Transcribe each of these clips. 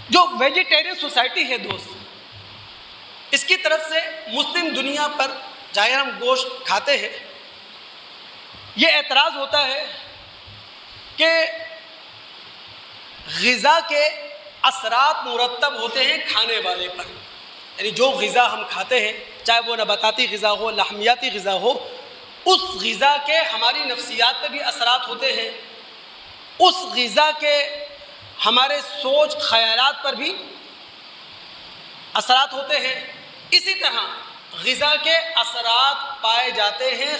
جو vegetarian society ہے دوست، اس کی طرف سے مسلم دنیا پر چاہے ہم گوشت کھاتے ہیں، یہ اعتراض ہوتا ہے کہ غذا کے اثرات مرتب ہوتے ہیں کھانے والے پر، یعنی جو غذا ہم کھاتے ہیں چاہے وہ نباتاتی غذا ہو، لحمیاتی غذا ہو، اس غذا کے ہماری نفسیات پہ بھی اثرات ہوتے ہیں، اس غذا کے ہمارے سوچ خیالات پر بھی اثرات ہوتے ہیں۔ اسی طرح غذا کے اثرات پائے جاتے ہیں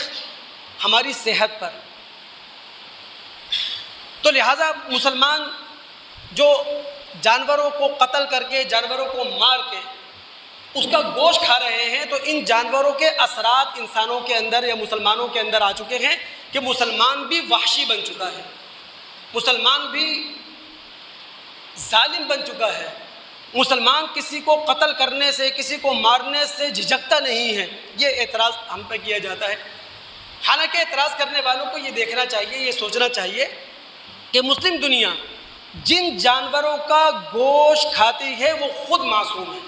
ہماری صحت پر۔ تو لہٰذا مسلمان جو جانوروں کو قتل کر کے، جانوروں کو مار کے اس کا گوشت کھا رہے ہیں، تو ان جانوروں کے اثرات انسانوں کے اندر یا مسلمانوں کے اندر آ چکے ہیں کہ مسلمان بھی وحشی بن چکا ہے، مسلمان بھی ظالم بن چکا ہے، مسلمان کسی کو قتل کرنے سے، کسی کو مارنے سے جھجکتا نہیں ہے۔ یہ اعتراض ہم پہ کیا جاتا ہے۔ حالانکہ اعتراض کرنے والوں کو یہ دیکھنا چاہیے، یہ سوچنا چاہیے کہ مسلم دنیا جن جانوروں کا گوشت کھاتی ہے وہ خود معصوم ہے،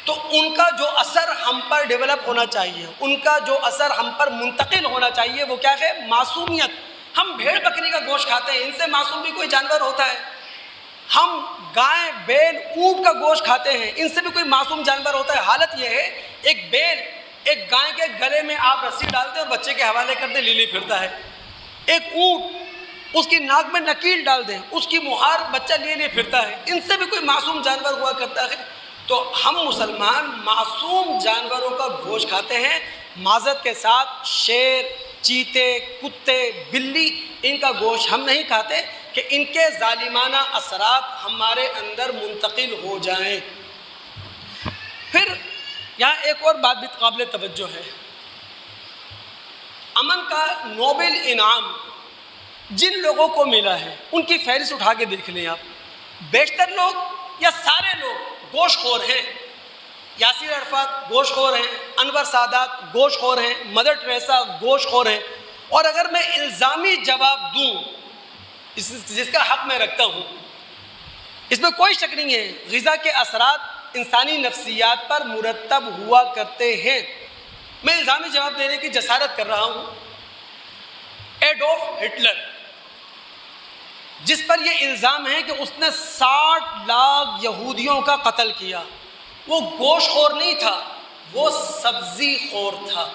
تو ان کا جو اثر ہم پر ڈیولپ ہونا چاہیے، ان کا جو اثر ہم پر منتقل ہونا چاہیے وہ کیا ہے؟ معصومیت۔ ہم بھیڑ بکری کا گوشت کھاتے ہیں، ان سے معصوم بھی کوئی جانور ہوتا ہے؟ ہم گائے، بیل، اونٹ کا گوشت کھاتے ہیں، ان سے بھی کوئی معصوم جانور ہوتا ہے؟ حالت یہ ہے ایک بیل ایک گائے کے گلے میں آپ رسی ڈالتے ہیں اور بچے کے حوالے کر دیں، لیلی پھرتا ہے۔ ایک اونٹ اس کی ناک میں نکیل ڈال دیں، اس کی مہار بچہ لیے لیے پھرتا ہے، ان سے بھی کوئی معصوم جانور ہوا کرتا ہے؟ تو ہم مسلمان معصوم جانوروں کا گوشت کھاتے ہیں، معذرت کے ساتھ شیر، چیتے، کتے، بلی، ان کا گوشت ہم نہیں کھاتے کہ ان کے ظالمانہ اثرات ہمارے اندر منتقل ہو جائیں۔ پھر یہاں ایک اور بات بھی قابل توجہ ہے، امن کا نوبل انعام جن لوگوں کو ملا ہے ان کی فہرست اٹھا کے دیکھ لیں آپ، بیشتر لوگ یا سارے لوگ گوشت خور ہیں۔ یاسر عرفات گوشت خور ہیں، انور سادات گوشت خور ہیں، مدر ٹریسا گوشت خور ہیں۔ اور اگر میں الزامی جواب دوں جس کا حق میں رکھتا ہوں، اس میں کوئی شک نہیں ہے غذا کے اثرات انسانی نفسیات پر مرتب ہوا کرتے ہیں۔ میں الزامی جواب دینے کی جسارت کر رہا ہوں۔ ایڈولف ہٹلر، جس پر یہ الزام ہے کہ اس نے 60 لاکھ یہودیوں کا قتل کیا، وہ گوشت خور نہیں تھا، وہ سبزی خور تھا۔